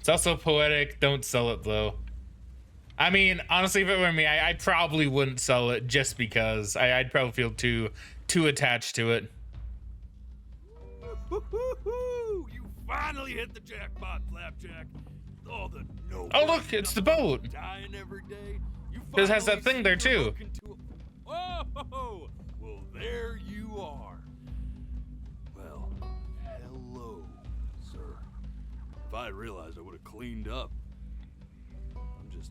It's also poetic. Don't sell it, though. I mean, honestly, if it were me, I probably wouldn't sell it just because I'd probably feel too attached to it. You finally hit the jackpot, Flapjack. Oh, the no. Oh, look, it's the boat. Dying every day. It has that thing there, too. Oh, well, there you are. Well, hello, sir. If I realized, I would have cleaned up. I'm just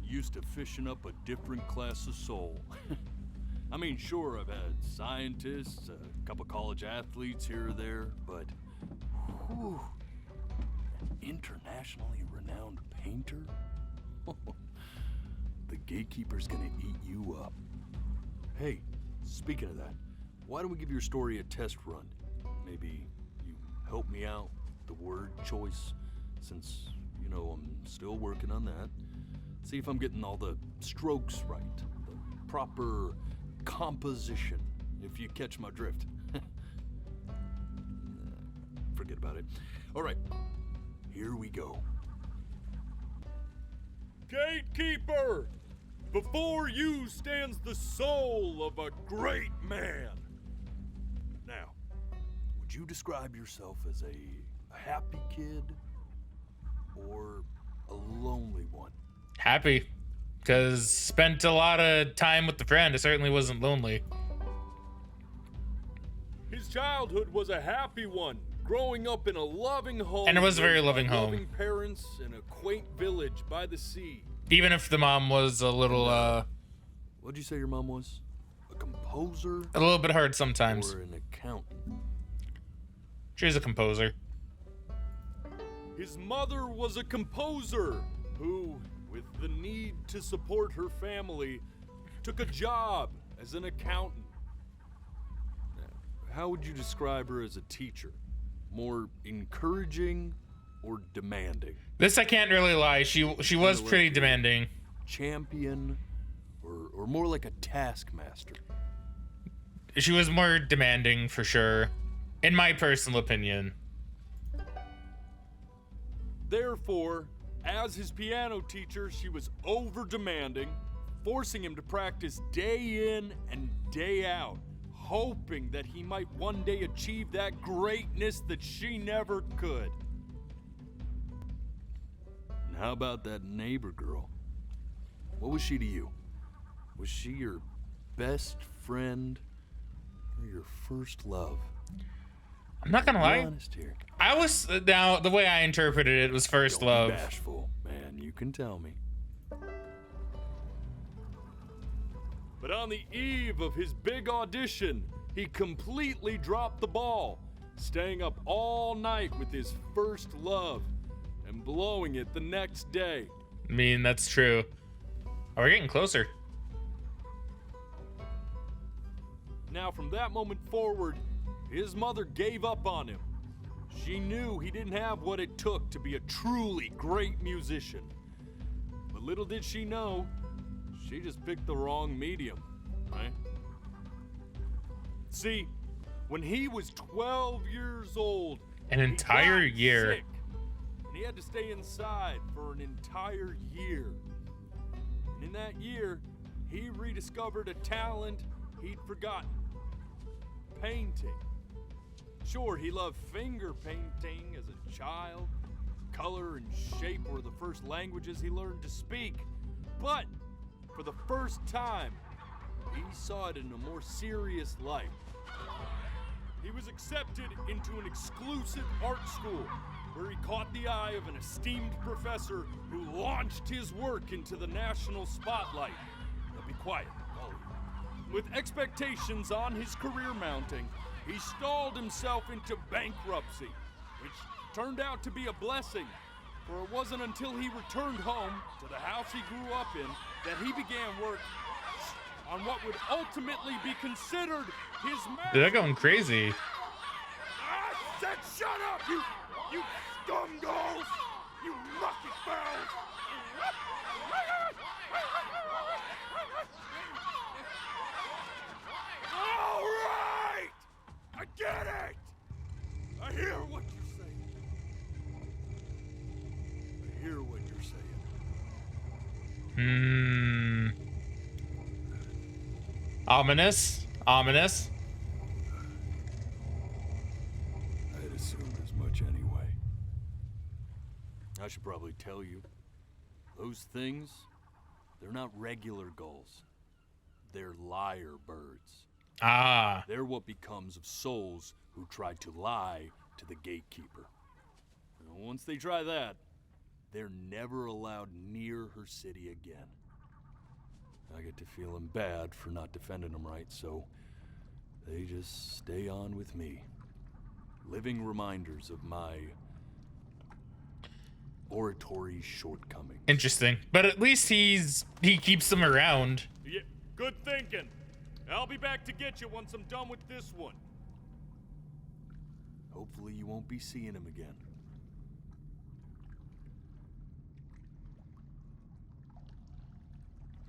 used to fishing up a different class of soul. I mean, sure, I've had scientists, a couple college athletes here or there, but whew, an internationally renowned painter? The gatekeeper's gonna eat you up. Hey, speaking of that, why don't we give your story a test run? Maybe you help me out with the word choice, since, you know, I'm still working on that. See if I'm getting all the strokes right, the proper composition, if you catch my drift. Forget about it. All right, here we go. Gatekeeper! Before you stands the soul of a great man. Now, would you describe yourself as a happy kid or a lonely one? Happy. Because spent a lot of time with the friend. It certainly wasn't lonely. His childhood was a happy one, growing up in a loving home. And it was a very loving home. Loving parents in a quaint village by the sea. Even if the mom was a little, What'd you say your mom was? A composer? a little bit hard sometimes. Or an accountant? She's a composer. His mother was a composer who, with the need to support her family, took a job as an accountant. How would you describe her as a teacher? More encouraging or demanding? This I can't really lie. She was pretty demanding. Champion or more like a taskmaster? She was more demanding for sure, in my personal opinion. Therefore, as his piano teacher, she was over-demanding, forcing him to practice day in and day out, hoping that he might one day achieve that greatness that she never could. And how about that neighbor girl? What was she to you? Was she your best friend or your first love? I'm not gonna Be lie. honest here. I was, now, the way I interpreted it was first Don't love. be bashful, man. You can tell me. But on the eve of his big audition, he completely dropped the ball, staying up all night with his first love and blowing it the next day. I mean, that's true. Oh, we're getting closer. Now, from that moment forward, his mother gave up on him. She knew he didn't have what it took to be a truly great musician. But little did she know, she just picked the wrong medium, right? See, when he was 12 years old, An he entire got year. sick, and he had to stay inside for an entire year. And in that year, he rediscovered a talent he'd forgotten. Painting. Sure, he loved finger painting as a child. Color and shape were the first languages he learned to speak. But for the first time, he saw it in a more serious light. He was accepted into an exclusive art school where he caught the eye of an esteemed professor who launched his work into the national spotlight. Now be quiet, all of you. With expectations on his career mounting, he stalled himself into bankruptcy, which turned out to be a blessing, for it wasn't until he returned home to the house he grew up in that he began work on what would ultimately be considered his They're going crazy. I said shut up, you scumballs! You lucky fowls! All right! I get it! I hear what you're saying. Ominous. Ominous. I had assumed as much anyway. I should probably tell you, those things, they're not regular gulls. They're lyre birds. Ah. They're what becomes of souls who try to lie to the gatekeeper. And once they try that, they're never allowed near her city again. I get to feeling bad for not defending them right, so they just stay on with me. Living reminders of my oratory shortcomings. Interesting. But at least he keeps them around. Yeah, good thinking. I'll be back to get you once I'm done with this one. Hopefully you won't be seeing him again.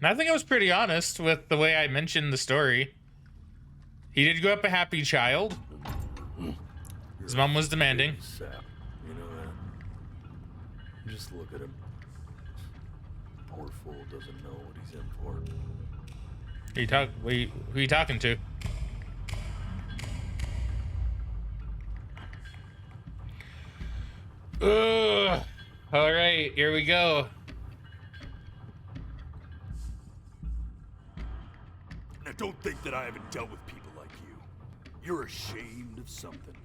And I think I was pretty honest with the way I mentioned the story. He did grow up a happy child. His mom was demanding. Sap, you know that? Just look at him. Poor fool doesn't know what he's in for. Who are you talking to? Ugh. All right, here we go. Now don't think that I haven't dealt with people like you. You're ashamed of something.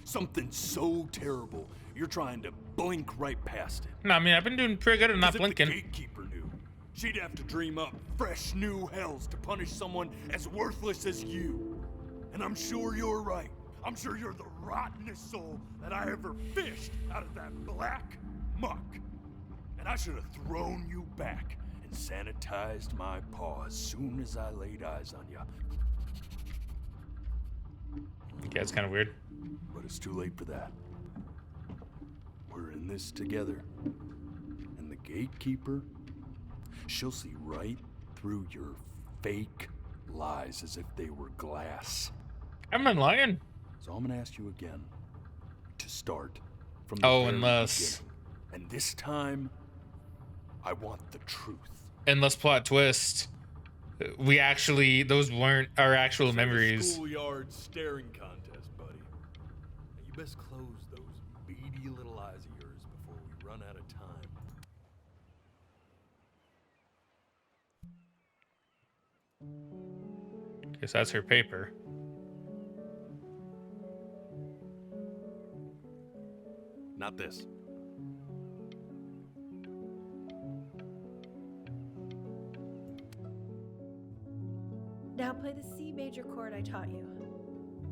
Something so terrible, you're trying to blink right past it. No, I mean, I've been doing pretty good at not 'Cause if blinking. the gatekeeper knew, she'd have to dream up fresh new hells to punish someone as worthless as you. And I'm sure you're right. I'm sure you're the rottenest soul that I ever fished out of that black muck. And I should have thrown you back and sanitized my paw as soon as I laid eyes on you. Yeah, it's kind of weird. But it's too late for that. We're in this together. And the gatekeeper, she'll see right through your fake lies as if they were glass. I'm not lying. So I'm gonna ask you again to start from the Oh, very unless... beginning. And this time, I want the truth. Unless plot twist. Those weren't our actual memories. Schoolyard staring contest, buddy. Now you best close those beady little eyes of yours before we run out of time. Guess that's her paper. Not this. Now play the C major chord I taught you.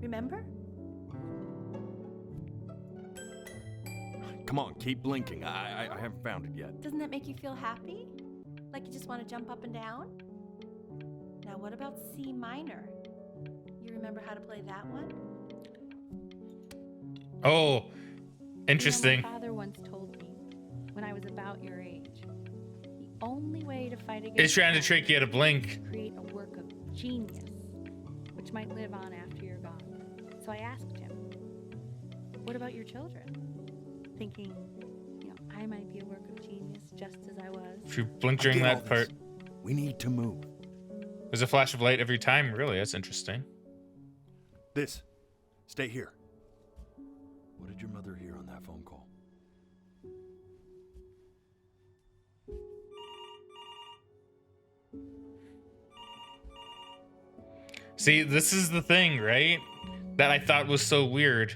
Remember? Come on, keep blinking. I haven't found it yet. Doesn't that make you feel happy? Like you just want to jump up and down? Now what about C minor? You remember how to play that one? Oh, interesting. You know, my father once told me when I was about your age, the only way to fight against It's trying to crime trick you to blink. is to create a work of genius, which might live on after you're gone. So I asked him, what about your children? Thinking, I might be a work of genius just as I was. If you blink I during get all that part, this. We need to move. there's a flash of light every time. Really, that's interesting. This. Stay here. What did your mother hear on that phone call? See, this is the thing, right? That I thought was so weird.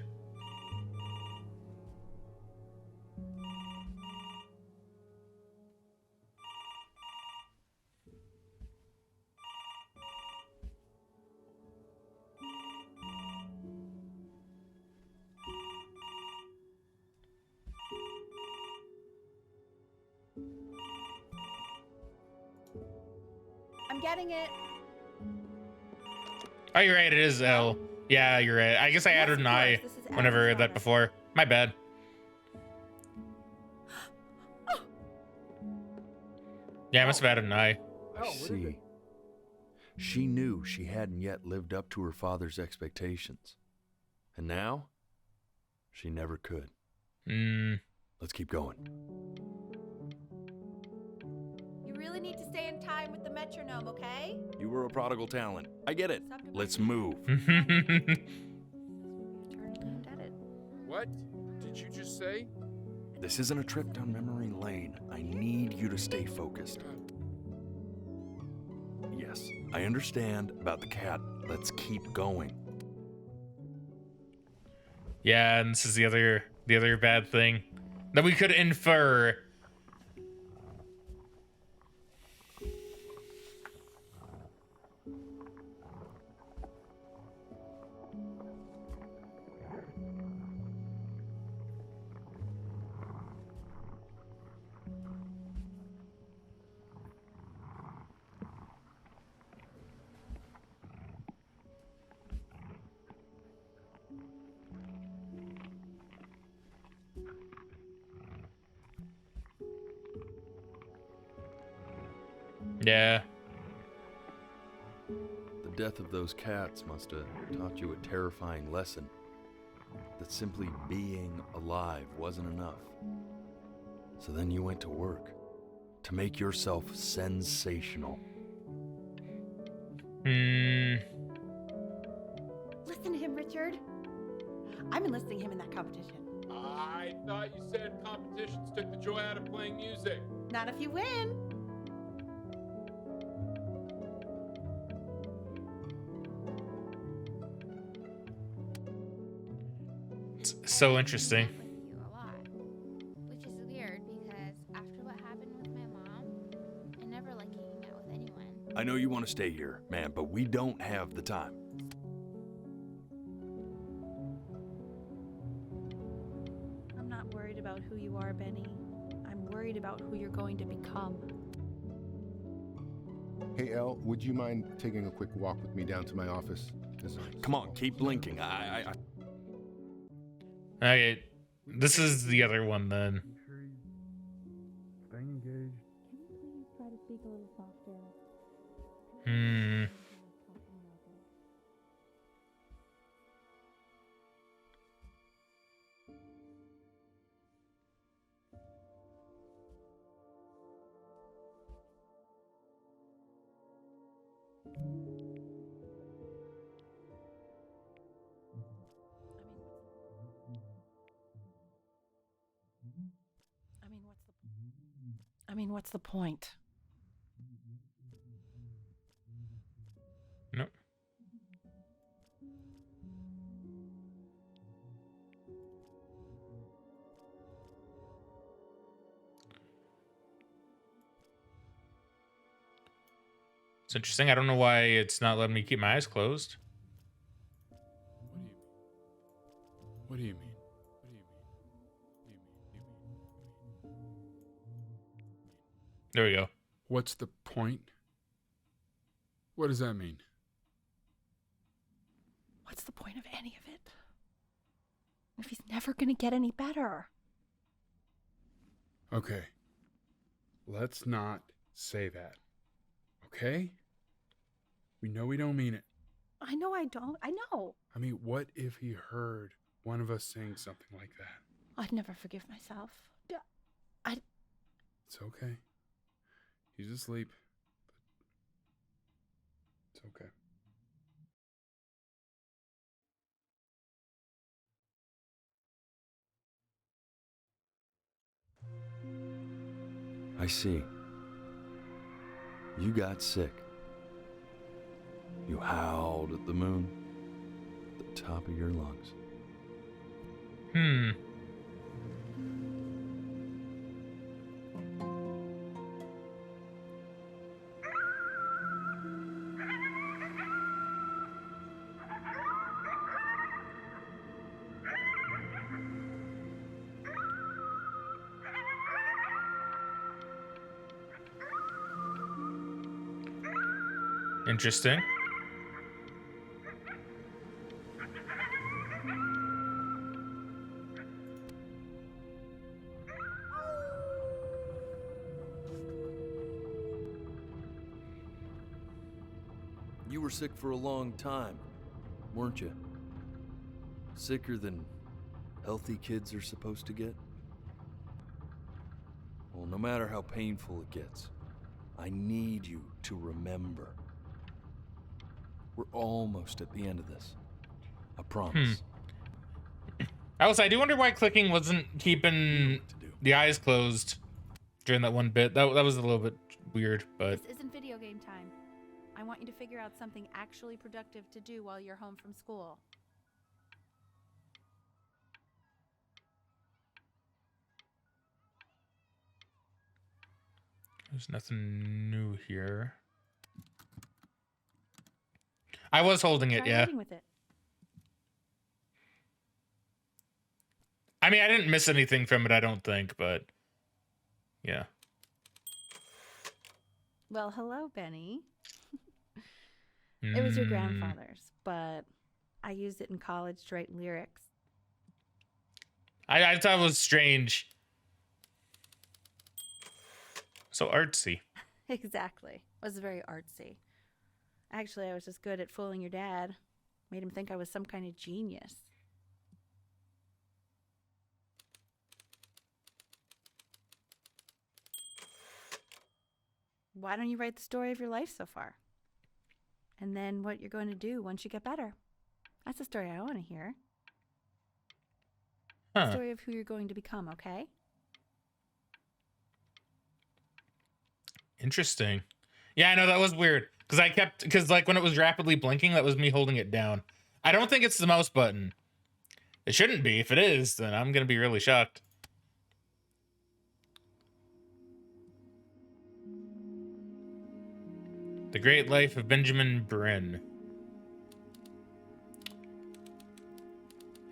I'm getting it. Oh, you're right. It is L. Yeah, you're right. I guess I Yes, added an of I course, this is whenever I read Arizona. that before. My bad. Yeah, I must have added an I. See, she knew she hadn't yet lived up to her father's expectations. And now, she never could. Hmm. Let's keep going. You really need to stay in time with the metronome, okay? You were a prodigal talent. I get it. Let's Subdivision. move. Eternally indebted. What did you just say? This isn't a trip down memory lane. I need you to stay focused. Yes, I understand about the cat. Let's keep going. Yeah, and this is the other bad thing that we could infer. Yeah. The death of those cats must have taught you a terrifying lesson. That simply being alive wasn't enough. So then you went to work to make yourself sensational. Listen to him, Richard. I'm enlisting him in that competition. I thought you said competitions took the joy out of playing music. Not if you win. It's so interesting. with you a lot, which is weird because after what happened with my mom, I never like hanging out with anyone. I know you want to stay here, man, but we don't have the time. I'm not worried about who you are, Benny. I'm worried about who you're going to become. Hey, Elle, would you mind taking a quick walk with me down to my office? Come on, keep blinking. Okay, this is the other one then. Staying engaged. Can you please try to speak a little softer? What's the point? Nope. It's interesting. I don't know why it's not letting me keep my eyes closed. What do you mean? There we go. What's the point? What does that mean? What's the point of any of it? If he's never gonna get any better. Okay. Let's not say that. Okay? We know we don't mean it. I know I don't. I know. I mean, what if he heard one of us saying something like that? I'd never forgive myself. It's okay. He's asleep. But it's okay. I see. You got sick. You howled at the moon at the top of your lungs. Interesting. You were sick for a long time, weren't you? Sicker than healthy kids are supposed to get? Well, no matter how painful it gets, I need you to remember. We're almost at the end of this. I promise. I do wonder why clicking wasn't keeping the eyes closed during that one bit. That was a little bit weird, but This isn't video game time. I want you to figure out something actually productive to do while you're home from school. there's nothing new here. I was holding it, Try yeah. writing with it. I mean, I didn't miss anything from it, I don't think, but yeah. Well, hello, Benny. It was your Mm. grandfather's, but I used it in college to write lyrics. I thought it was strange. So artsy. Exactly. It was very artsy. Actually, I was just good at fooling your dad. Made him think I was some kind of genius. Why don't you write the story of your life so far? And then what you're going to do once you get better. That's the story I want to hear. The Huh. story of who you're going to become, okay? Interesting. Yeah, I know that was weird. Because like when it was rapidly blinking, that was me holding it down. I don't think it's the mouse button. It shouldn't be. If it is, then I'm gonna be really shocked. The Great Life of Benjamin Brin.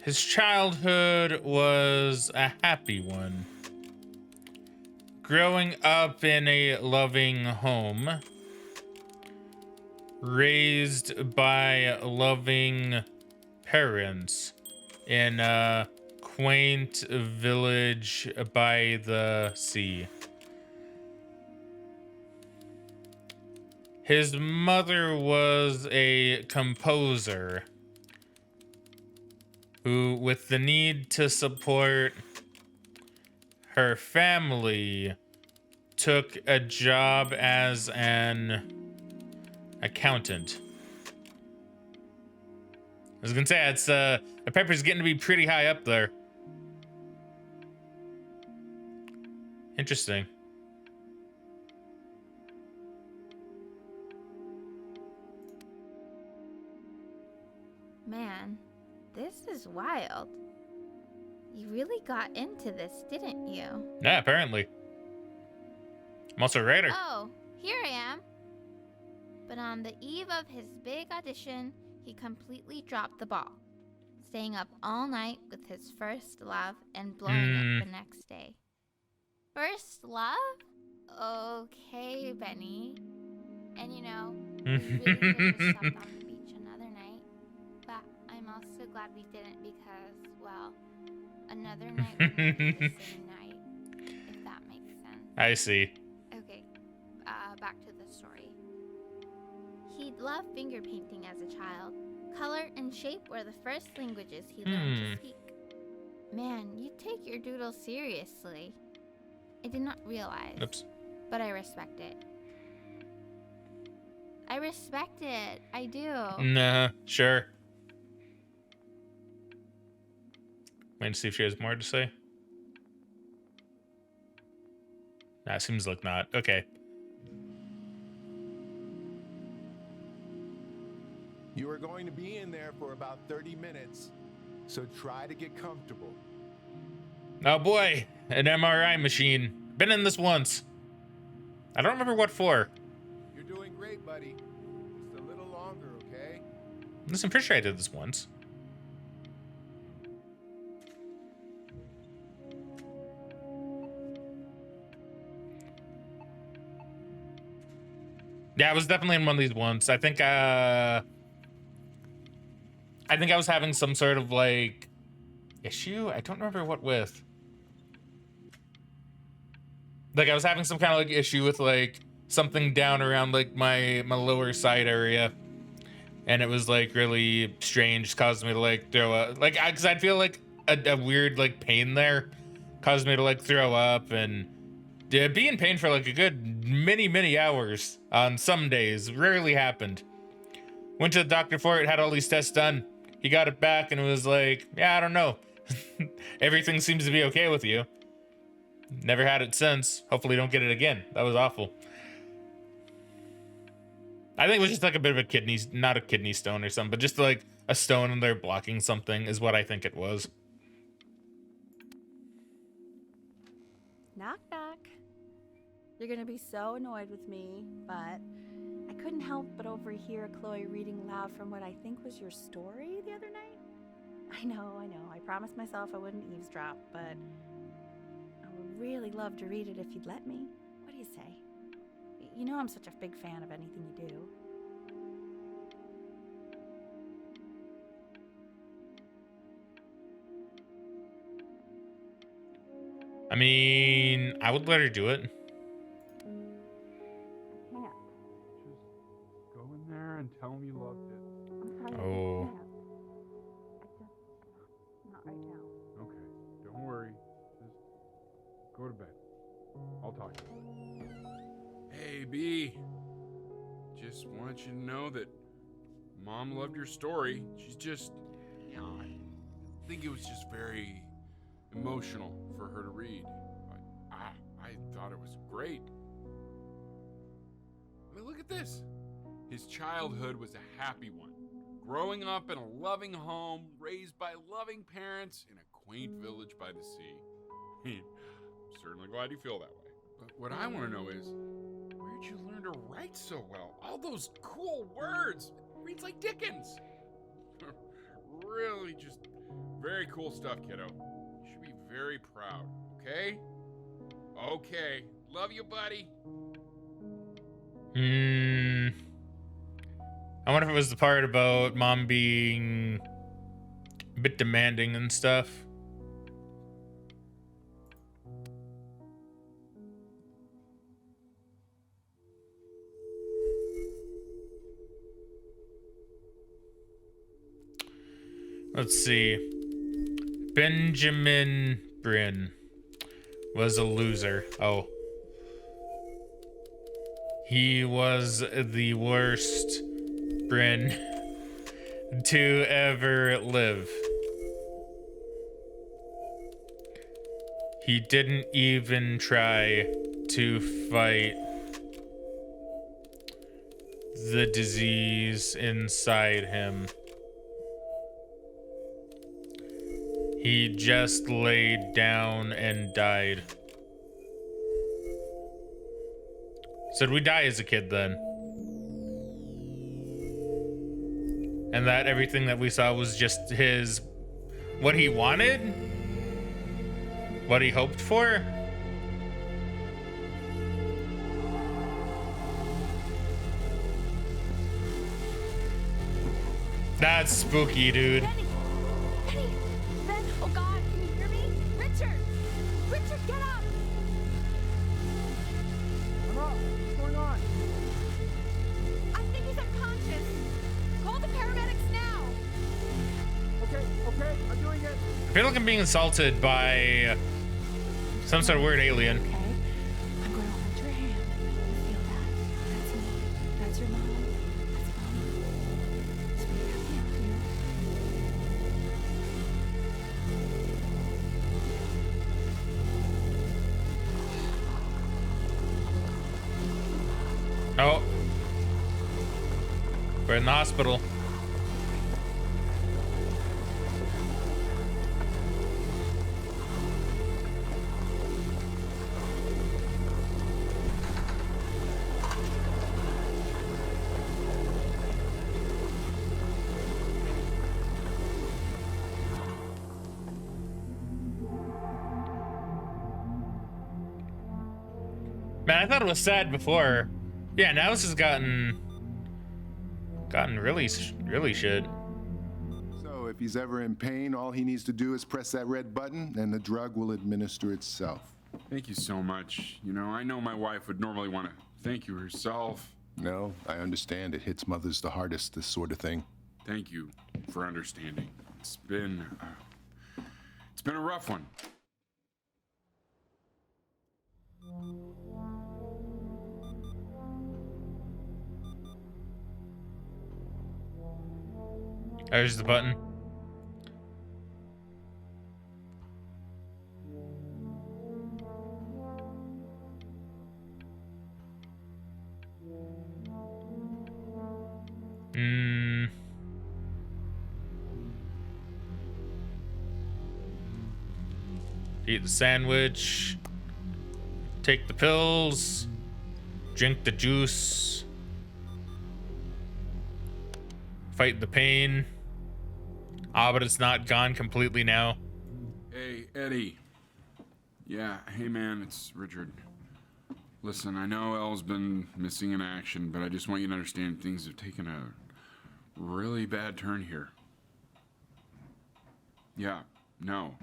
His childhood was a happy one. Growing up in a loving home, raised by loving parents in a quaint village by the sea. His mother was a composer who, with the need to support her family, took a job as an accountant. I was gonna say, it's the pepper's getting to be pretty high up there. Interesting. Man, this is wild. You really got into this, didn't you? Yeah, apparently. I'm also a writer. Oh, here I am. But on the eve of his big audition, he completely dropped the ball, staying up all night with his first love and blowing it the next day. First love? Okay, Benny. And you know, we really could have slept on the beach another night. But I'm also glad we didn't because, well, another night would be the same night, if that makes sense. I see. Okay, back to the story. He'd loved finger painting as a child. Color and shape were the first languages he learned to speak. Man, you take your doodle seriously. I did not realize, Oops. but I respect it. I respect it. I do. Nah, sure. Wait to see if she has more to say. Nah, seems like not. Okay. You are going to be in there for about 30 minutes, so try to get comfortable. Oh boy, an MRI machine. Been in this once. I don't remember what for. You're doing great, buddy. Just a little longer, okay? I'm pretty sure I did this once. Yeah, I was definitely in one of these once. I think I was having some sort of like issue. I don't remember what with. Like I was having some kind of like issue with like something down around like my lower side area. And it was like really strange, caused me to like throw up. Like, cause I'd feel like a weird like pain there, caused me to like throw up and be in pain for like a good many hours on some days. Rarely happened. Went to the doctor for it, had all these tests done. He got it back and was like, yeah, I don't know. Everything seems to be okay with you. Never had it since. Hopefully don't get it again. That was awful. I think it was just like a bit of a kidney, not a kidney stone or something, but just like a stone and they're blocking something is what I think it was. Knock, knock. You're gonna be so annoyed with me, but I couldn't help but overhear Chloe reading loud from what I think was your story the other night. I know. I promised myself I wouldn't eavesdrop, but I would really love to read it if you'd let me. What do you say? You know I'm such a big fan of anything you do. I mean, I would let her do it. I can't. Just go in there and tell him you loved it. I'm trying Oh. to. I just not right now. Okay, don't worry. Just go to bed. I'll talk to you. Hey, B. Just want you to know that Mom loved your story. She's just, you know, I think it was just very emotional for her to read. I thought it was great. I mean, look at this. His childhood was a happy one. Growing up in a loving home, raised by loving parents in a quaint village by the sea. I'm certainly glad you feel that way. But what I want to know is, where'd you learn to write so well? All those cool words. Reads like Dickens. Really just very cool stuff, kiddo. You should be very proud, okay? Okay. Love you, buddy. I wonder if it was the part about Mom being a bit demanding and stuff. Let's see. Benjamin Bryn was a loser. Oh. He was the worst Bryn to ever live. He didn't even try to fight the disease inside him. He just laid down and died. So did we die as a kid then? And that everything that we saw was just his, what he wanted? What he hoped for? That's spooky, dude. Benny! Ben! Oh God, can you hear me? Richard! Richard, get up! I'm up. What's going on? I think he's unconscious. Call the paramedics now. Okay, I'm doing it. I feel like I'm being assaulted by some sort of weird alien. Okay. I'm going to hold your hand. You feel that? That's me. That's your mom. That's Mama. Just put your hand here. Oh. We're in the hospital. Man, I thought it was sad before. Yeah, now this has gotten really shit. So if he's ever in pain, all he needs to do is press that red button and the drug will administer itself. Thank you so much. You know, I know my wife would normally want to thank you herself. No, I understand. It hits mothers the hardest, this sort of thing. Thank you for understanding. It's been a rough one. There's the button. Eat the sandwich. Take the pills. Drink the juice. Fight the pain. Ah, but it's not gone completely now. Hey, Eddie. Yeah, hey man, it's Richard. Listen, I know Elle's been missing in action, but I just want you to understand things have taken a really bad turn here. Yeah, no,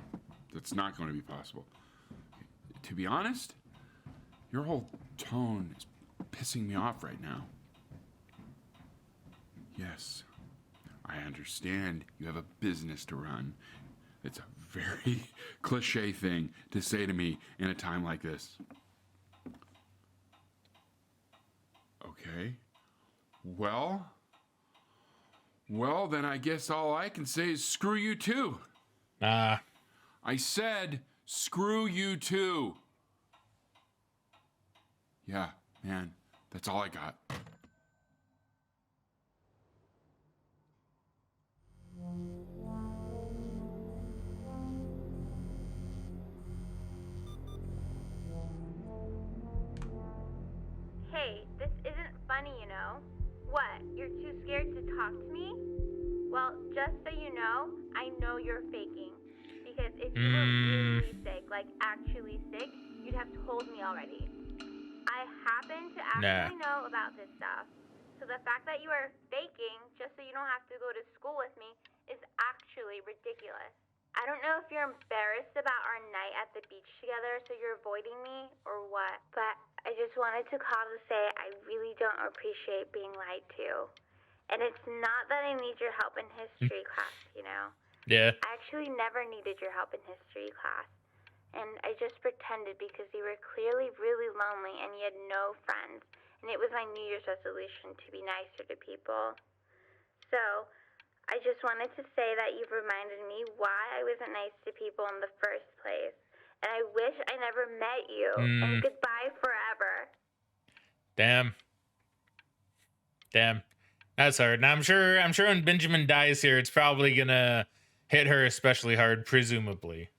that's not going to be possible. To be honest, your whole tone is pissing me off right now. Yes, I understand you have a business to run. It's a very cliche thing to say to me in a time like this. Okay. Well, then I guess all I can say is screw you too. I said screw you too. Yeah, man, that's all I got. Hey, this isn't funny, you know? What, you're too scared to talk to me? Well, just so you know, I know you're faking. Because if you were really sick, like actually sick, you'd have told me already. I happen to actually know about this stuff. So the fact that you are faking just so you don't have to go to school with me is actually ridiculous. I don't know if you're embarrassed about our night at the beach together, so you're avoiding me, or what, but I just wanted to call to say I really don't appreciate being lied to. And it's not that I need your help in history class, you know? Yeah. I actually never needed your help in history class. And I just pretended because you were clearly really lonely and you had no friends. And it was my New Year's resolution to be nicer to people. So, I just wanted to say that you've reminded me why I wasn't nice to people in the first place. And I wish I never met you. And goodbye forever. Damn. That's hard. Now I'm sure when Benjamin dies here, it's probably gonna hit her especially hard, presumably.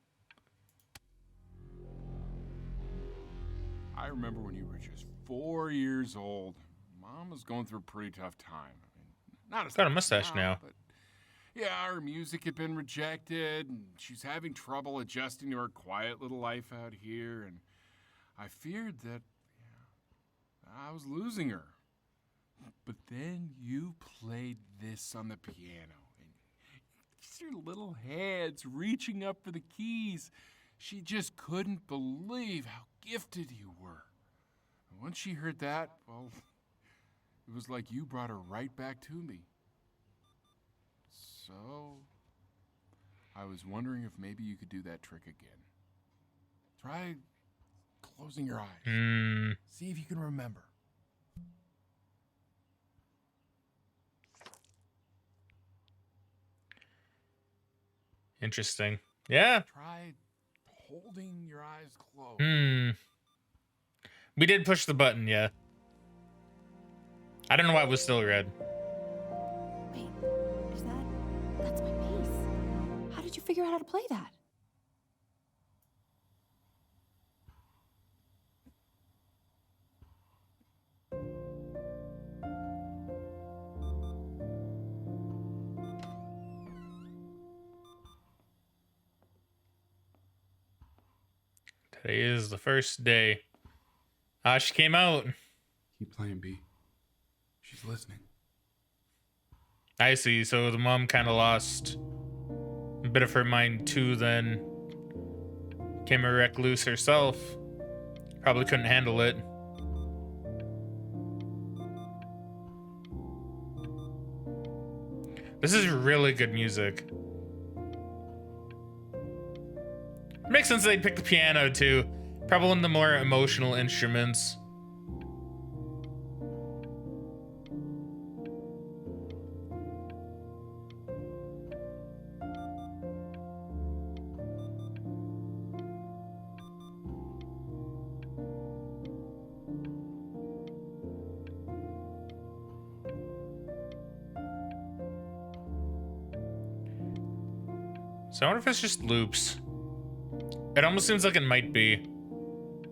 I remember when you were just 4 years old. Mom was going through a pretty tough time. I mean, not as Got a tough mustache now. but yeah, her music had been rejected, and she's having trouble adjusting to her quiet little life out here. And I feared that I was losing her. But then you played this on the piano, and just your little hands reaching up for the keys. She just couldn't believe how gifted you were. And once she heard that, well, it was like you brought her right back to me. So, I was wondering if maybe you could do that trick again. Try closing your eyes. See if you can remember. Interesting. Yeah. Try holding your eyes closed. We did push the button, yeah. I don't know why it was still red. Wait, that's my bass. How did you figure out how to play that? Today is the first day. She came out. Keep playing, B. She's listening. I see. So the mom kind of lost a bit of her mind too then. Came a recluse herself. Probably couldn't handle it. This is really good music. Makes sense they picked the piano too. Probably one of the more emotional instruments. So I wonder if it's just loops. It almost seems like it might be.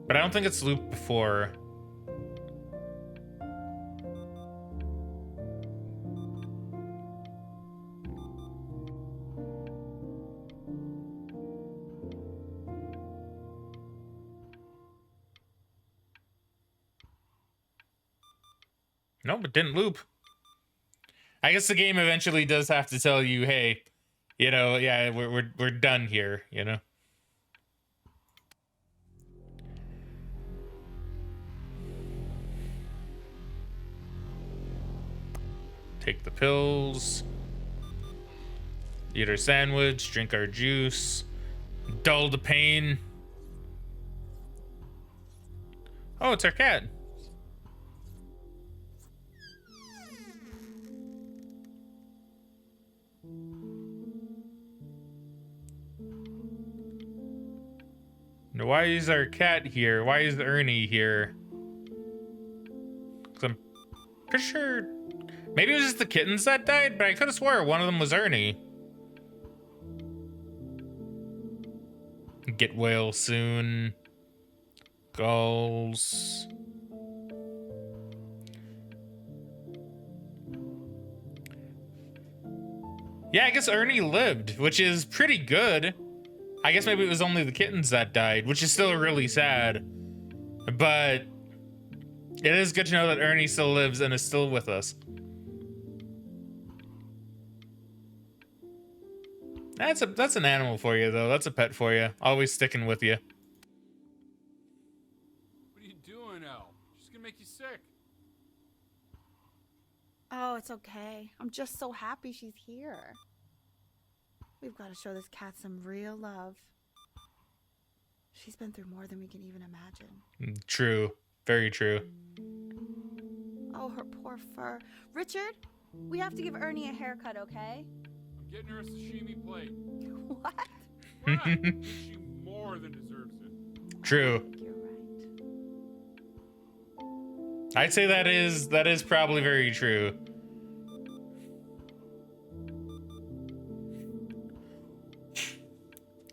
But I don't think it's looped before. Nope, it didn't loop. I guess the game eventually does have to tell you, hey, you know, yeah, we're done here, you know. Take the pills. Eat our sandwich, drink our juice. Dull the pain. Oh, it's our cat. Now, why is our cat here? Why is Ernie here? 'Cause I'm pretty sure maybe it was just the kittens that died, but I could have swore one of them was Ernie. Get well soon. Goals. Yeah, I guess Ernie lived, which is pretty good. I guess maybe it was only the kittens that died, which is still really sad. But it is good to know that Ernie still lives and is still with us. That's an animal for you, though. That's a pet for you. Always sticking with you. What are you doing, Elle? She's gonna make you sick. Oh, it's okay. I'm just so happy she's here. We've got to show this cat some real love. She's been through more than we can even imagine. True. Very true. Oh, her poor fur. Richard, we have to give Ernie a haircut, okay? I'm getting her a sashimi plate. What? Right. She more than deserves it. True. I think you're right. I'd say that is probably very true.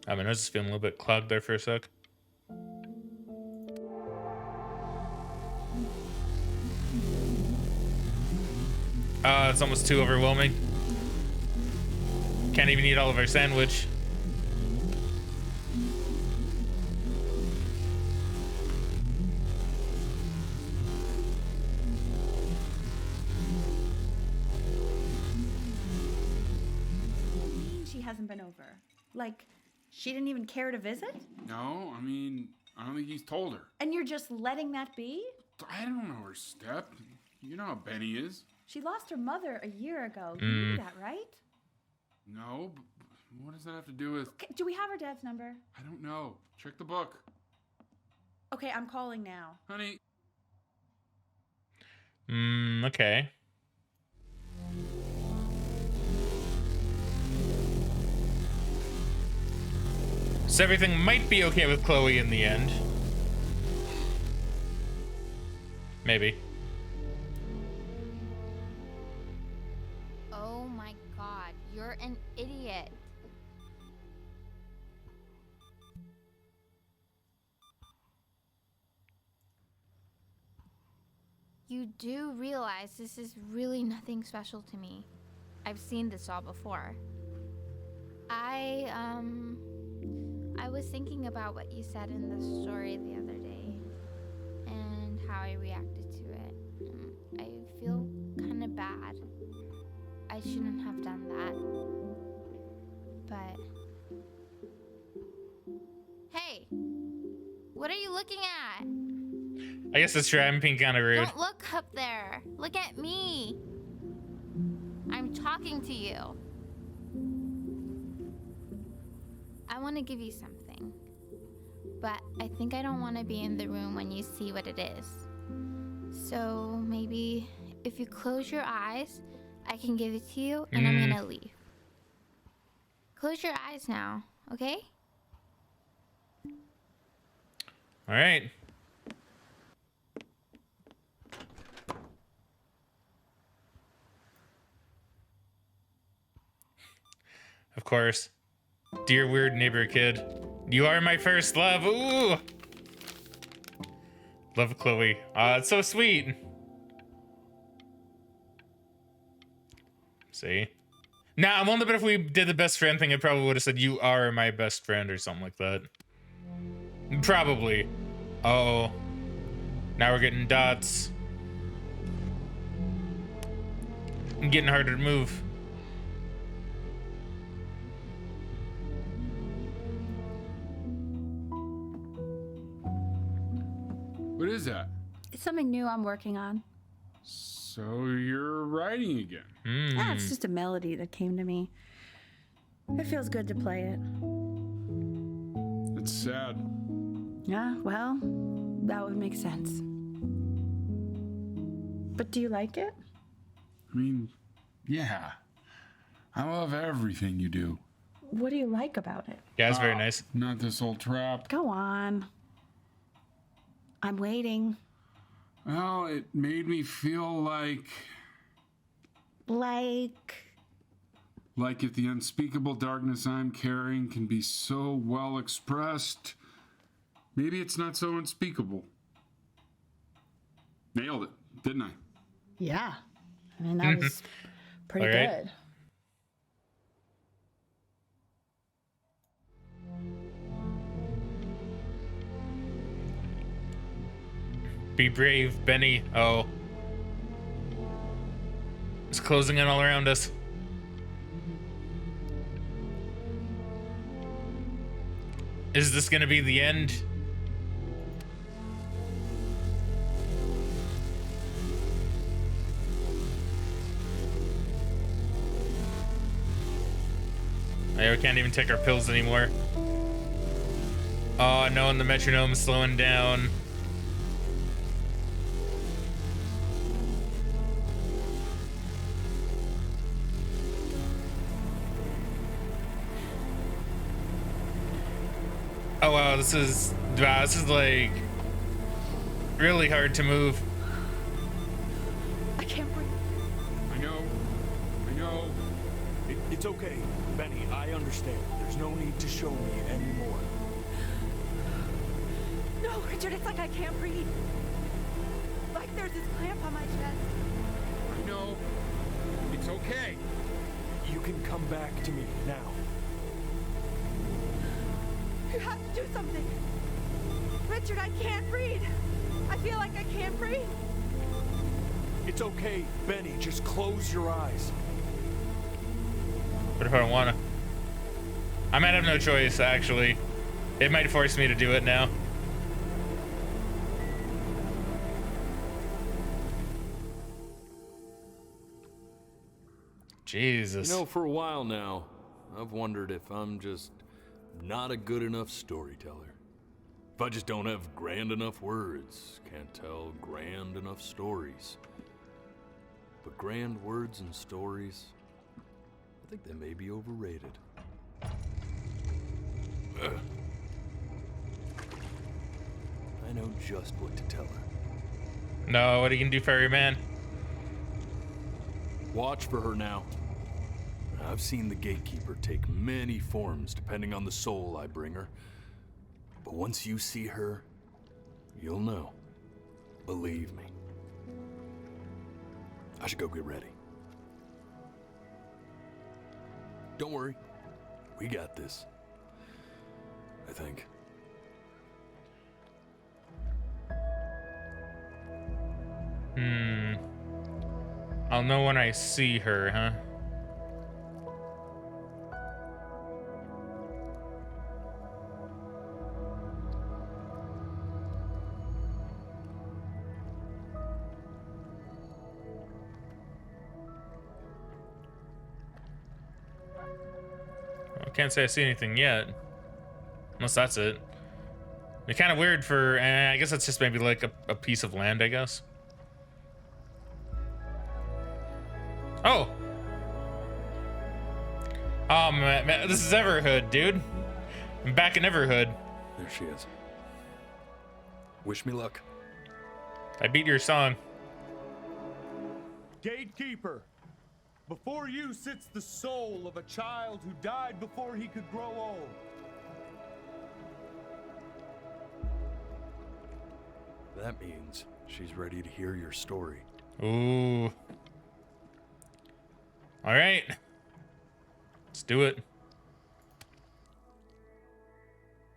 I mean, I was just feeling a little bit clogged there for a sec. It's almost too overwhelming. Can't even eat all of our sandwich. She hasn't been over. Like, she didn't even care to visit? No, I mean, I don't think he's told her. And you're just letting that be? I don't know her step. You know how Benny is. She lost her mother a year ago. You knew that, right? No, but what does that have to do with... Okay, do we have her dad's number? I don't know. Check the book. Okay, I'm calling now. Honey. Okay. So everything might be okay with Chloe in the end. Maybe. Oh my god, you're an idiot. You do realize this is really nothing special to me. I've seen this all before. I was thinking about what you said in the story the other day and how I reacted to it. I feel kind of bad. I shouldn't have done that. But hey, what are you looking at? I guess that's true. I'm being kind of rude. Don't look up there. Look at me. I'm talking to you. I want to give you something, but I think I don't want to be in the room when you see what it is. So maybe if you close your eyes, I can give it to you and I'm gonna leave. Close your eyes now, okay? All right. Of course. Dear weird neighbor kid. You are my first love. Ooh. Love Chloe. It's so sweet. See? Nah, I'm wondering if we did the best friend thing, I probably would have said you are my best friend or something like that. Probably. Oh. Now we're getting dots. I'm getting harder to move. What is that? It's something new I'm working on. So you're writing again? Ah, it's just a melody that came to me. It feels good to play it. It's sad. Yeah, well, that would make sense. But do you like it? I mean, yeah. I love everything you do. What do you like about it? Yeah, it's very nice. Not this old trap. Go on. I'm waiting. Well, it made me feel like if the unspeakable darkness I'm carrying can be so well expressed, maybe it's not so unspeakable. Nailed it, didn't I? Yeah. I mean, that was pretty All right. good. Be brave, Benny. Oh. It's closing in all around us. Is this gonna be the end? Yeah, we can't even take our pills anymore. Oh no, and the metronome's slowing down. Oh wow, this is like really hard to move. I can't breathe. I know. It's okay, Benny. I understand. There's no need to show me anymore. No, Richard, it's like I can't breathe. Like there's this clamp on my chest. I know. It's okay. You can come back to me now. You have to do something. Richard, I can't breathe. I feel like I can't breathe. It's okay, Benny. Just close your eyes. What if I don't wanna? I might have no choice, actually. It might force me to do it now. Jesus. You know, for a while now, I've wondered if I'm just not a good enough storyteller. If I just don't have grand enough words, can't tell grand enough stories. But grand words and stories, I think they may be overrated. Ugh. I know just what to tell her. No, what are you gonna do, Fairy Man? Watch for her now. I've seen the gatekeeper take many forms depending on the soul I bring her. But once you see her, you'll know. Believe me. I should go get ready. Don't worry. We got this. I think. I'll know when I see her, huh? I can't say I see anything yet. Unless that's it. It's kind of weird for, I guess that's just maybe like a piece of land, I guess. Oh! Oh, man, this is Everhood, dude. I'm back in Everhood. There she is. Wish me luck. I beat your song. Gatekeeper, Before you sits the soul of a child who died before he could grow old. That means she's ready to hear your story. Ooh. All right. Let's do it.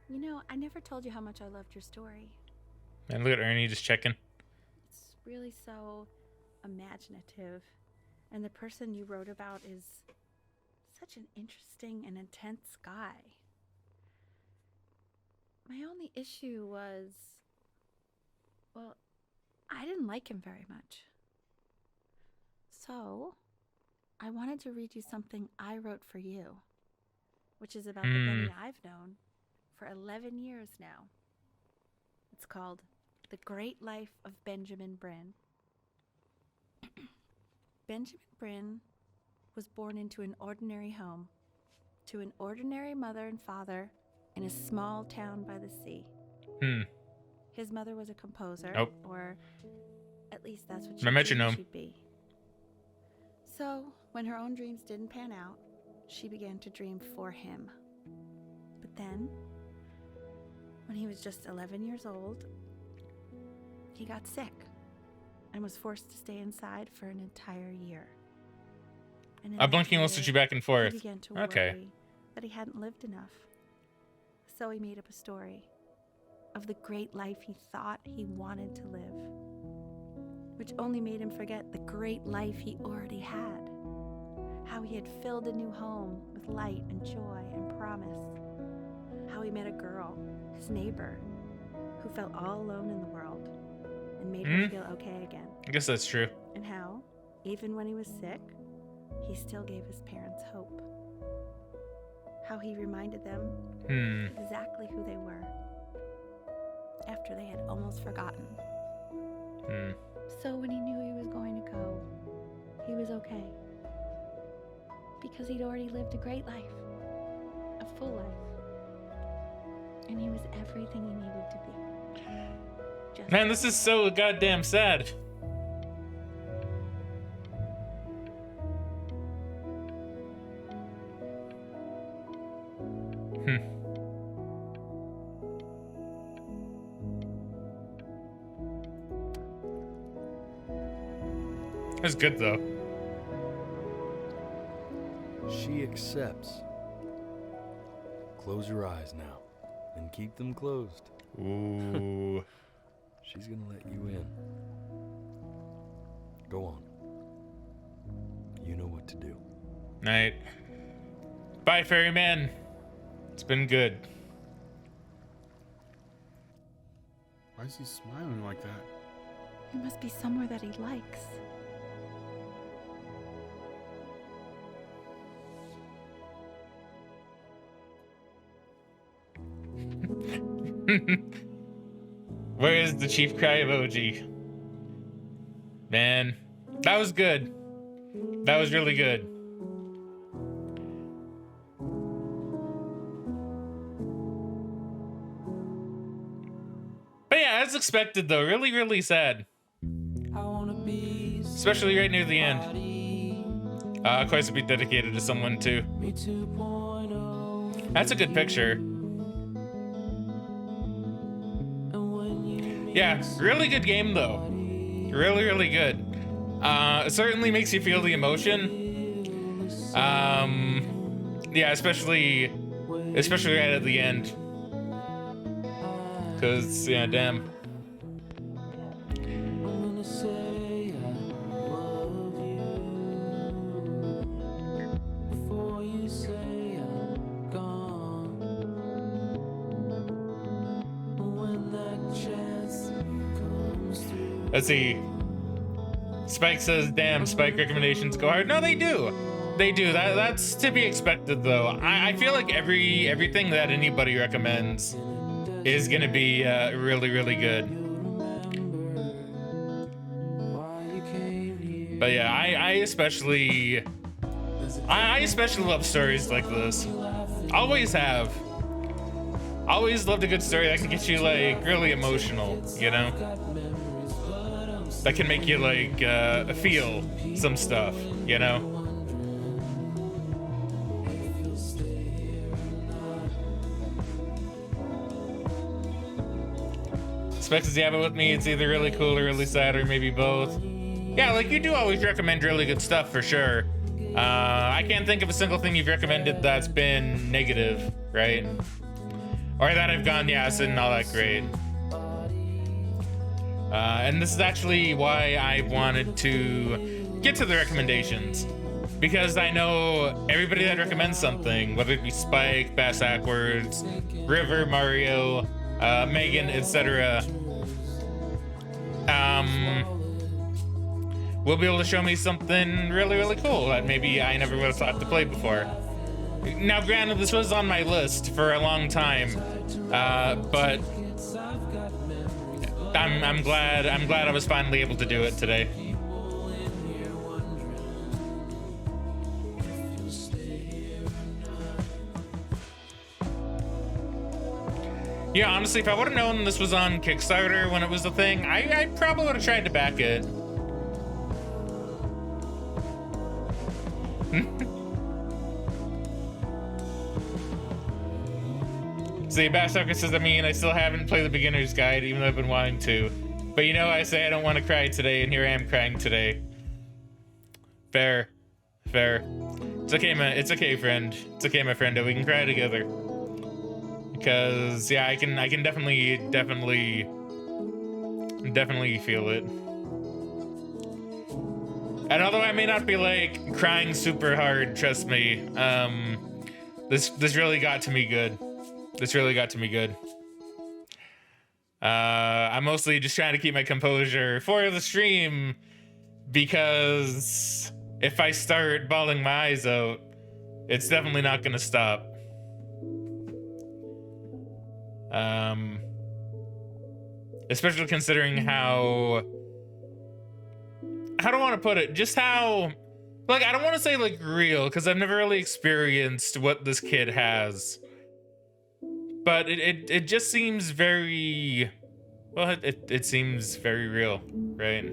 You know, I never told you how much I loved your story. And look at Ernie just checking. It's really so imaginative. And the person you wrote about is such an interesting and intense guy. My only issue was, well, I didn't like him very much. So, I wanted to read you something I wrote for you, which is about the Benny I've known for 11 years now. It's called The Great Life of Benjamin Bryn. Benjamin Bryn was born into an ordinary home, to an ordinary mother and father in a small town by the sea. His mother was a composer, or at least that's what she dreamed she'd be. So, when her own dreams didn't pan out, she began to dream for him. But then, when he was just 11 years old, he got sick and was forced to stay inside for an entire year. And I'm blinking looks at you back and forth. He began to worry that he hadn't lived enough. So he made up a story of the great life he thought he wanted to live, which only made him forget the great life he already had. How he had filled a new home with light and joy and promise. How he met a girl, his neighbor, who felt all alone in the world and made her feel okay again. I guess that's true. And how, even when he was sick, he still gave his parents hope. How he reminded them exactly who they were after they had almost forgotten. So when he knew he was going to go, he was okay. Because he'd already lived a great life, a full life. And he was everything he needed to be. Just Man, this is so goddamn sad. That's good though. She accepts. Close your eyes now and keep them closed. Ooh. She's gonna let you in. Go on. You know what to do. Night. Bye, ferryman. It's been good. Why is he smiling like that? It must be somewhere that he likes. Where is the chief cry emoji? Man, that was good. That was really good. But yeah, as expected though, really, really sad. Especially right near the end. Quite to be dedicated to someone too. That's a good picture. Yeah, really good game though. Really, really good. It certainly makes you feel the emotion. Yeah, especially right at the end. Cause yeah, damn. Let's see. Spike says, damn, Spike recommendations go hard. No, they do. They do. That's to be expected, though. I feel like everything that anybody recommends is going to be really, really good. But yeah, I especially love stories like this. Always have. Always loved a good story that can get you, like, really emotional, you know? That can make you like feel some stuff, you know? Specs says, yeah, but with me, it's either really cool or really sad or maybe both. Yeah, like, you do always recommend really good stuff for sure. I can't think of a single thing you've recommended that's been negative, right? Or that I've gone, yeah, it's not that great. And this is actually why I wanted to get to the recommendations. Because I know everybody that recommends something, whether it be Spike, Bass Ackwards, River, Mario, Megan, etc., will be able to show me something really, really cool that maybe I never would have thought to play before. Now, granted, this was on my list for a long time, but I'm glad I was finally able to do it today. Yeah, honestly, if I would have known this was on Kickstarter when it was a thing, I probably would have tried to back it. See, Bass Sucker says, I still haven't played the beginner's guide, even though I've been wanting to. But you know, I say I don't want to cry today, and here I am crying today. Fair. It's okay, man. It's okay, friend. It's okay, my friend. We can cry together. Because, yeah, I can definitely feel it. And although I may not be, like, crying super hard, trust me, this really got to me good. I'm mostly just trying to keep my composure for the stream, because if I start bawling my eyes out, it's definitely not gonna stop. Especially considering how do I want to put it? Just how, like, I don't want to say like real, because I've never really experienced what this kid has. But it just seems very, well, it seems very real, right?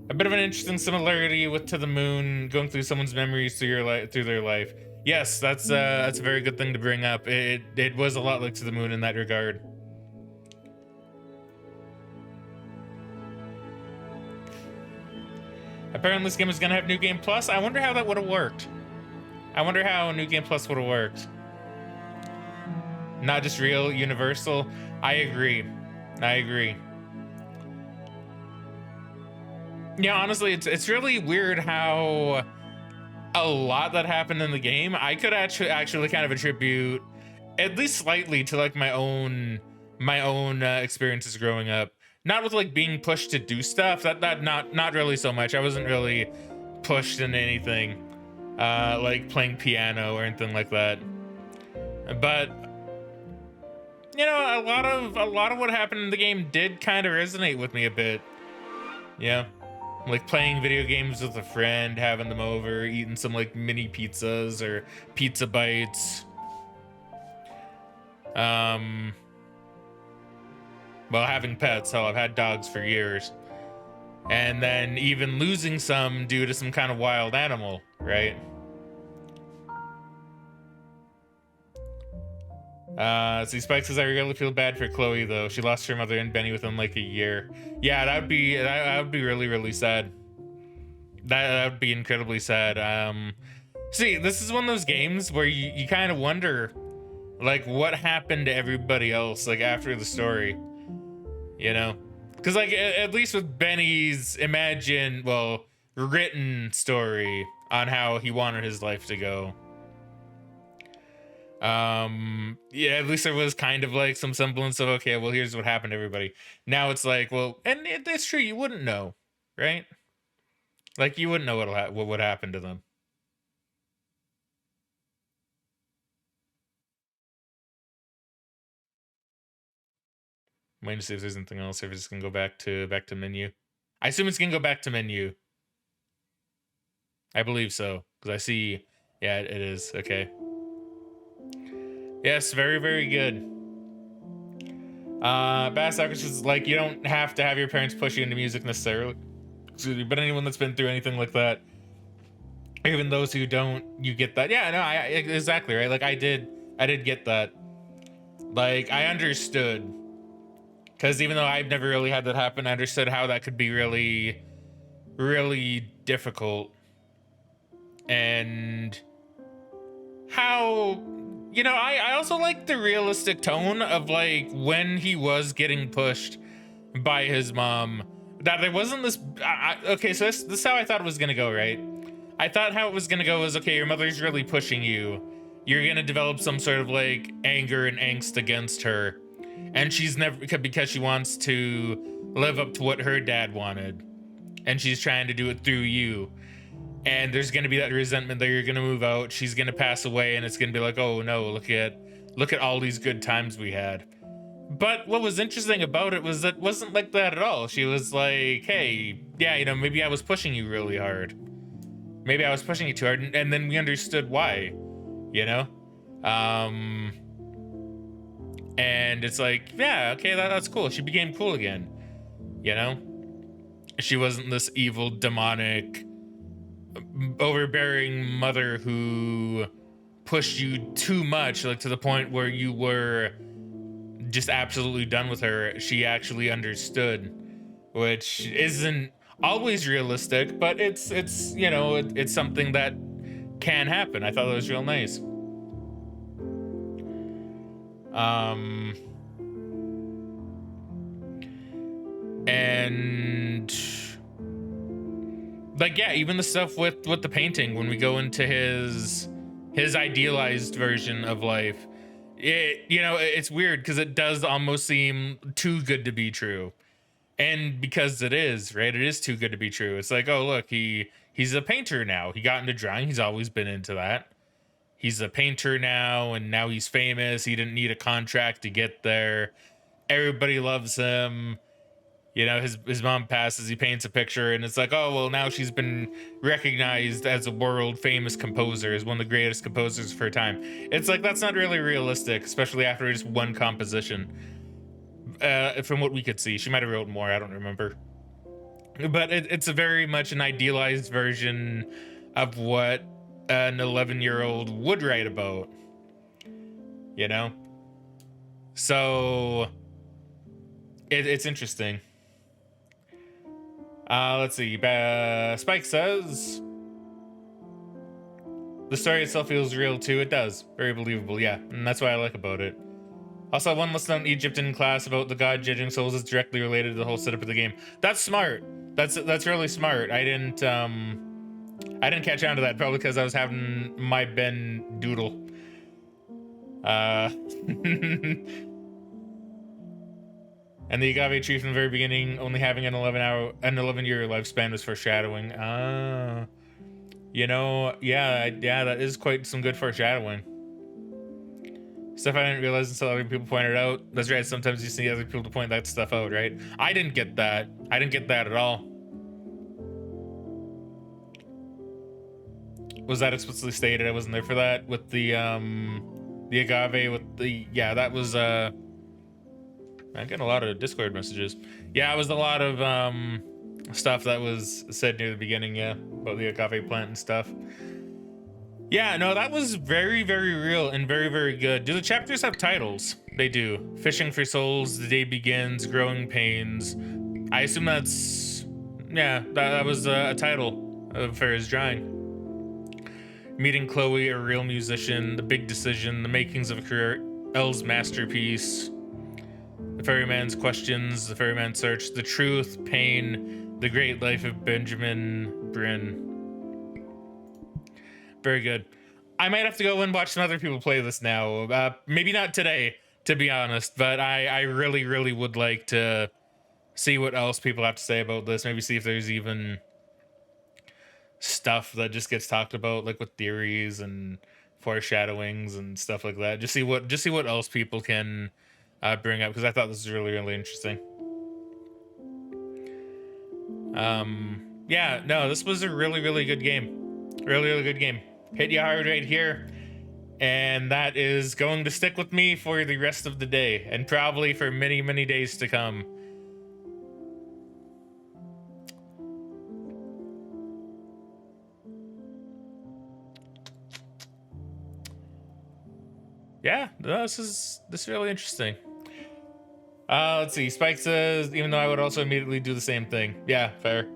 A bit of an interesting similarity with To the Moon, going through someone's memories through their life. Yes, that's a very good thing to bring up. It was a lot like To the Moon in that regard. Apparently this game is gonna have New Game Plus. I wonder how that would have worked. I wonder how New Game Plus would have worked. Not just real, universal. I agree. Yeah, honestly, it's really weird how a lot that happened in the game I could actually kind of attribute, at least slightly, to like my own experiences growing up. Not with like being pushed to do stuff. That not really so much. I wasn't really pushed into anything, like playing piano or anything like that. But you know, a lot of what happened in the game did kind of resonate with me a bit. Yeah. Like playing video games with a friend, having them over, eating some like mini pizzas or pizza bites. Well, having pets, hell, I've had dogs for years. And then even losing some due to some kind of wild animal, right? See, Spike says, I really feel bad for Chloe, though. She lost her mother and Benny within like a year. Yeah, that would be really, really sad. That would be incredibly sad. See, this is one of those games where you kind of wonder, like, what happened to everybody else, like, after the story, you know? Because, like, at least with Benny's written story on how he wanted his life to go, yeah, at least there was kind of like some semblance of, okay, well, here's what happened to everybody. Now it's like, well, and it's true, you wouldn't know, right? Like, you wouldn't know what would happen to them. I'm waiting to see if there's anything else, if it's gonna go back to menu. I assume it's gonna go back to menu. I believe so, because I see, yeah, it is. Okay. Yes, very, very good. Bass Ackwards is like, you don't have to have your parents push you into music necessarily. Excuse me, but anyone that's been through anything like that, even those who don't, you get that. Yeah, no, exactly, right? Like, I did get that. Like, I understood Because even though I've never really had that happen, I understood how that could be really, really difficult. And how, you know, I also like the realistic tone of like when he was getting pushed by his mom, that there wasn't this, okay, so this is how I thought it was gonna go, right? I thought how it was gonna go was, okay, your mother's really pushing you. You're gonna develop some sort of like anger and angst against her. And she's never, because she wants to live up to what her dad wanted. And she's trying to do it through you. And there's gonna be that resentment that you're gonna move out. She's gonna pass away and it's gonna be like, oh no, look at all these good times we had. But what was interesting about it was that it wasn't like that at all. She was like, hey, yeah, you know, maybe I was pushing you really hard. Maybe I was pushing you too hard. And then we understood why, you know? And it's like, yeah, okay, that's cool. She became cool again, you know? She wasn't this evil, demonic, overbearing mother who pushed you too much, like to the point where you were just absolutely done with her. She actually understood, which isn't always realistic, but it's you know, it's something that can happen. I thought that was real nice. And like, yeah, even the stuff with the painting, when we go into his idealized version of life, you know, it's weird because it does almost seem too good to be true. And because it is, right? It is too good to be true. It's like, oh, look, he's a painter now. He got into drawing. He's always been into that. He's a painter now, and now he's famous. He didn't need a contract to get there. Everybody loves him. You know, his mom passes, he paints a picture, and it's like, oh, well, now she's been recognized as a world famous composer, as one of the greatest composers of her time. It's like, that's not really realistic, especially after just one composition. From what we could see, she might have wrote more, I don't remember. But it's a very much an idealized version of what an 11-year-old would write about, you know? So it's interesting. Let's see. Spike says the story itself feels real too. It does. Very believable, yeah. And that's what I like about it. Also, one lesson on Egypt in class about the god judging souls is directly related to the whole setup of the game. That's smart. That's really smart. I didn't catch on to that, probably because I was having my Ben doodle. And the agave tree from the very beginning, only having an 11-year lifespan, was foreshadowing. You know, yeah, that is quite some good foreshadowing. Stuff I didn't realize until other people pointed it out. That's right, sometimes you see other people to point that stuff out, right? I didn't get that. I didn't get that at all. Was that explicitly stated? I wasn't there for that. With the agave, with the, yeah, that was, I'm getting a lot of Discord messages. Yeah, it was a lot of, stuff that was said near the beginning, yeah, about the agave plant and stuff. Yeah, no, that was very, very real and very, very good. Do the chapters have titles? They do. Fishing for Souls, The Day Begins, Growing Pains. I assume that's, yeah, that was a title for his drawing. Meeting Chloe, a real musician, The Big Decision, The Makings of a Career, Elle's Masterpiece, The Ferryman's Questions, The Ferryman's Search, The Truth, Pain, The Great Life of Benjamin Bryn. Very good. I might have to go and watch some other people play this now. Maybe not today, to be honest, but I really, really would like to see what else people have to say about this. Maybe see if there's even stuff that just gets talked about, like with theories and foreshadowings and stuff like that. Just see what else people can bring up, because I thought this was really, really interesting. Yeah, no, this was a really, really good game. Really, really good game. Hit you hard right here. And that is going to stick with me for the rest of the day, and probably for many, many days to come. Yeah, this is really interesting. Let's see. Spike says, even though I would also immediately do the same thing. Yeah, fair.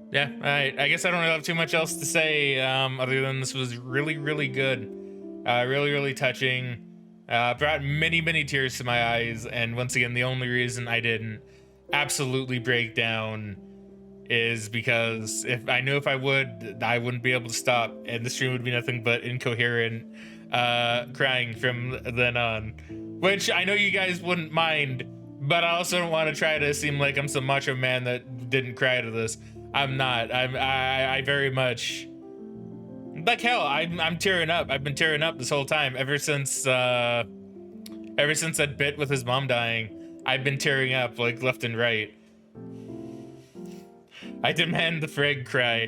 Yeah, I guess I don't really have too much else to say other than this was really, really good. Really, really touching. Brought many, many tears to my eyes. And once again, the only reason I didn't absolutely break down is because if I knew if I would, I wouldn't be able to stop. And the stream would be nothing but incoherent crying from then on. Which I know you guys wouldn't mind, but I also don't want to try to seem like I'm some macho man that didn't cry to this. I'm not. I very much, like hell, I'm tearing up. I've been tearing up this whole time ever since that bit with his mom dying. I've been tearing up like left and right. I demand the Frag cry.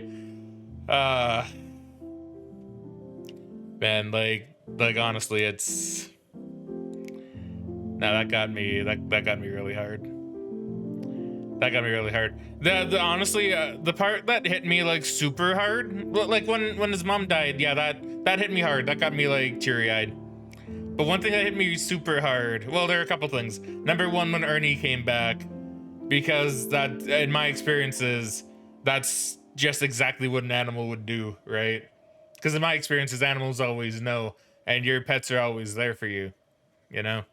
Man, like honestly, it's no, that got me really hard. That got me really hard. The honestly, the part that hit me like super hard, like when his mom died, yeah, that hit me hard. That got me like teary-eyed. But one thing that hit me super hard, well, there are a couple things. Number one, when Ernie came back, because that, in my experiences, that's just exactly what an animal would do, right? Because in my experiences, animals always know, and your pets are always there for you, you know?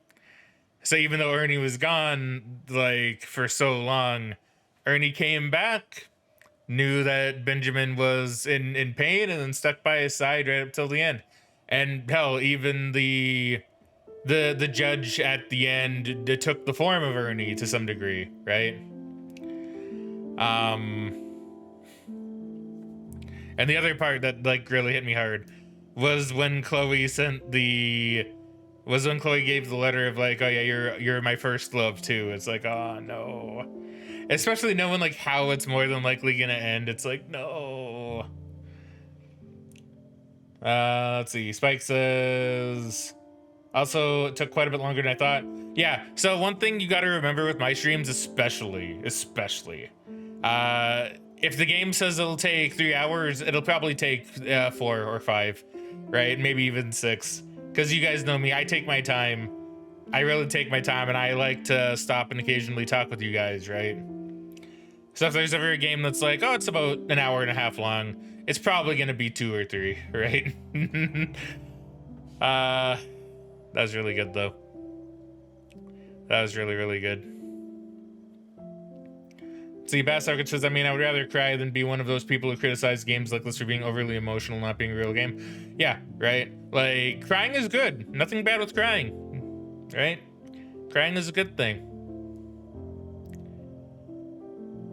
So even though Ernie was gone, like, for so long, Ernie came back, knew that Benjamin was in pain, and then stuck by his side right up till the end. And hell, even the judge at the end took the form of Ernie to some degree, right? And the other part that like really hit me hard was when Chloe gave the letter of like, oh yeah, you're my first love too. It's like, oh no. Especially knowing like how it's more than likely gonna end. It's like, no. Let's see. Spike says, also, it took quite a bit longer than I thought. Yeah, so one thing you gotta remember with my streams, especially, if the game says it'll take 3 hours, it'll probably take 4 or 5, right? Maybe even 6. Because you guys know me, I take my time. I really take my time, and I like to stop and occasionally talk with you guys, right? So if there's ever a game that's like, oh, it's about an hour and a half long, it's probably gonna be 2 or 3, right? That was really good, though. That was really, really good. See, Bass Arcade says, I mean, I would rather cry than be one of those people who criticize games like this for being overly emotional, not being a real game. Yeah, right? Like, crying is good. Nothing bad with crying, right? Crying is a good thing.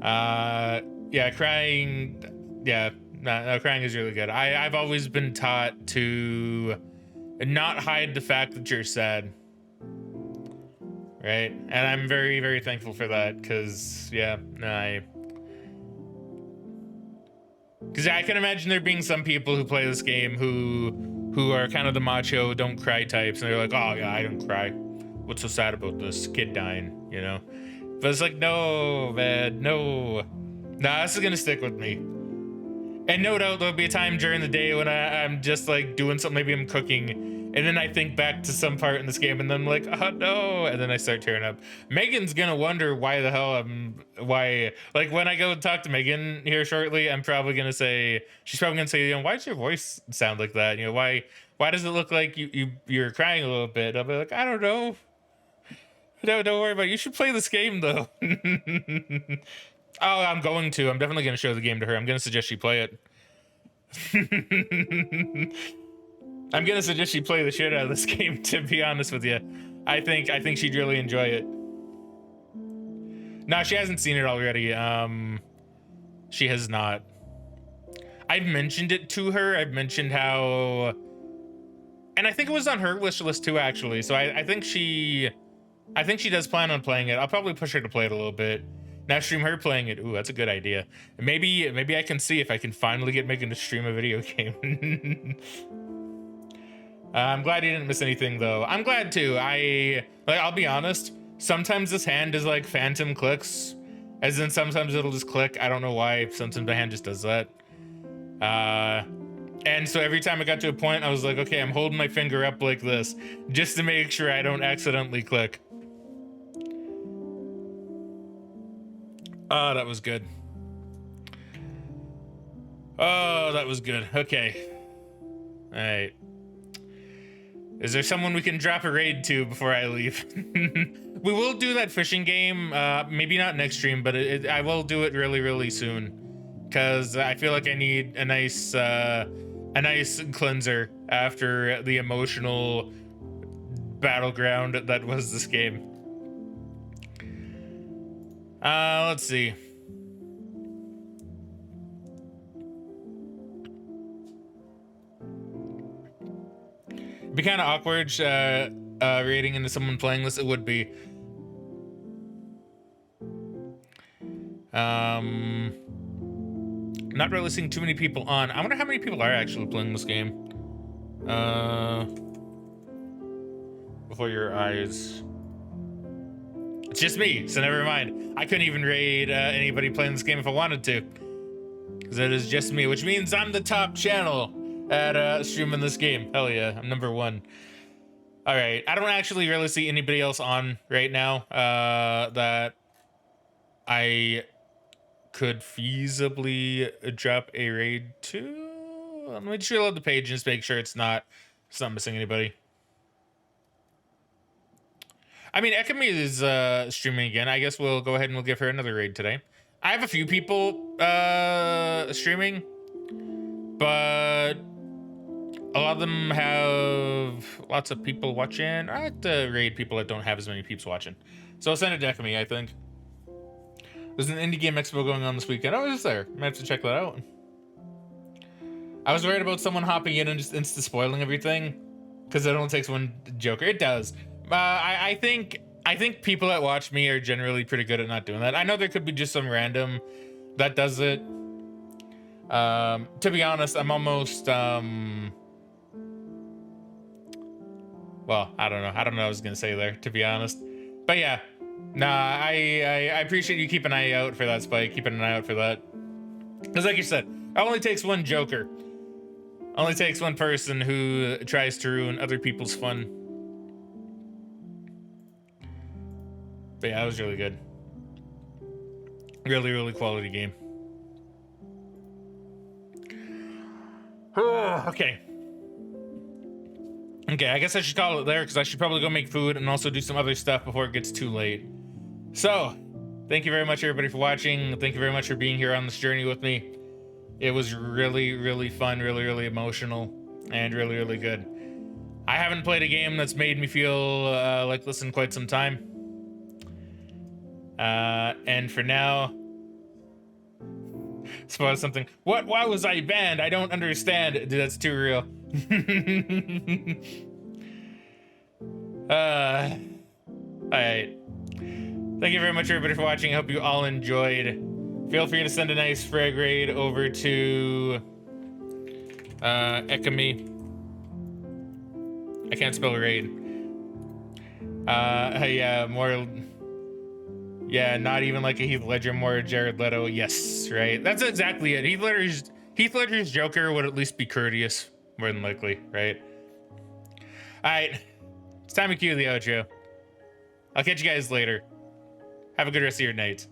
Yeah, crying, yeah, no, crying is really good. I've always been taught to not hide the fact that you're sad. Right? And I'm very, very thankful for that, because, yeah, because I can imagine there being some people who play this game who are kind of the macho, don't cry types, and they're like, oh, yeah, I don't cry. What's so sad about this kid dying, you know? But it's like, no, man, no. Nah, this is gonna stick with me. And no doubt there'll be a time during the day when I'm just, like, doing something, maybe I'm cooking, and then I think back to some part in this game, and then I'm like, oh no, and then I start tearing up. Megan's gonna wonder why the hell like when I go talk to Megan here shortly, she's probably gonna say, you know, why does your voice sound like that? You know, why does it look like you're crying a little bit? I'll be like, I don't know. Don't worry about it. You should play this game though. Oh, I'm definitely gonna show the game to her. I'm gonna suggest she play it. I'm gonna suggest she play the shit out of this game, to be honest with you. I think she'd really enjoy it. No, she hasn't seen it already. She has not. I've mentioned it to her. I've mentioned how, and I think it was on her wish list too, actually. So I think she does plan on playing it. I'll probably push her to play it a little bit. Now stream her playing it. Ooh, that's a good idea. Maybe I can see if I can finally get Megan to stream a video game. I'm glad you didn't miss anything though. I'm glad too. I'll be honest. sometimes this hand is like phantom clicks, as in sometimes it'll just click. I don't know why. Sometimes the hand just does that. And so every time I got to a point, I was like, okay, I'm holding my finger up like this just to make sure I don't accidentally click. Oh, that was good. Oh, that was good. Okay. All right. Is there someone we can drop a raid to before I leave? We will do that fishing game. Maybe not next stream, but I will do it really, really soon. Because I feel like I need a nice cleanser after the emotional battleground that was this game. Let's see. It'd be kind of awkward raiding into someone playing this. It would be. Not really seeing too many people on. I wonder how many people are actually playing this game. Before your eyes. It's just me, so never mind. I couldn't even raid anybody playing this game if I wanted to. Because it is just me, which means I'm the top channel at streaming this game. Hell yeah, I'm number 1. All right, I don't actually really see anybody else on right now that I could feasibly drop a raid to. Let me just reload the page and just make sure it's not missing anybody. I mean, Ekami is streaming again. I guess we'll go ahead and we'll give her another raid today. I have a few people streaming, but a lot of them have lots of people watching. I like to raid people that don't have as many peeps watching. So I'll send it to Ekami, I think. There's an indie game expo going on this weekend. Oh, it's there. Might have to check that out. I was worried about someone hopping in and just insta-spoiling everything, because it only takes one Joker. It does. I think people that watch me are generally pretty good at not doing that. I know there could be just some random that does it. To be honest, I'm almost well, I don't know what I was gonna say there, to be honest. But yeah. Nah, I appreciate you keeping an eye out for that, Spike. Keeping an eye out for that. Because like you said, it only takes one Joker. Only takes one person who tries to ruin other people's fun. But yeah, that was really good. Really, really quality game. Okay. Okay, I guess I should call it there because I should probably go make food and also do some other stuff before it gets too late. So, thank you very much, everybody, for watching. Thank you very much for being here on this journey with me. It was really, really fun, really, really emotional, and really, really good. I haven't played a game that's made me feel like this in quite some time. And for now, spoil something. What? Why was I banned? I don't understand. Dude, that's too real. Alright. Thank you very much, everybody, for watching. I hope you all enjoyed. Feel free to send a nice frag raid over to Ekami. I can't spell raid. Yeah, more. Yeah, not even like a Heath Ledger, more Jared Leto. Yes, right. That's exactly it. Heath Ledger's Joker would at least be courteous, more than likely, right? All right, it's time to cue the outro. I'll catch you guys later. Have a good rest of your night.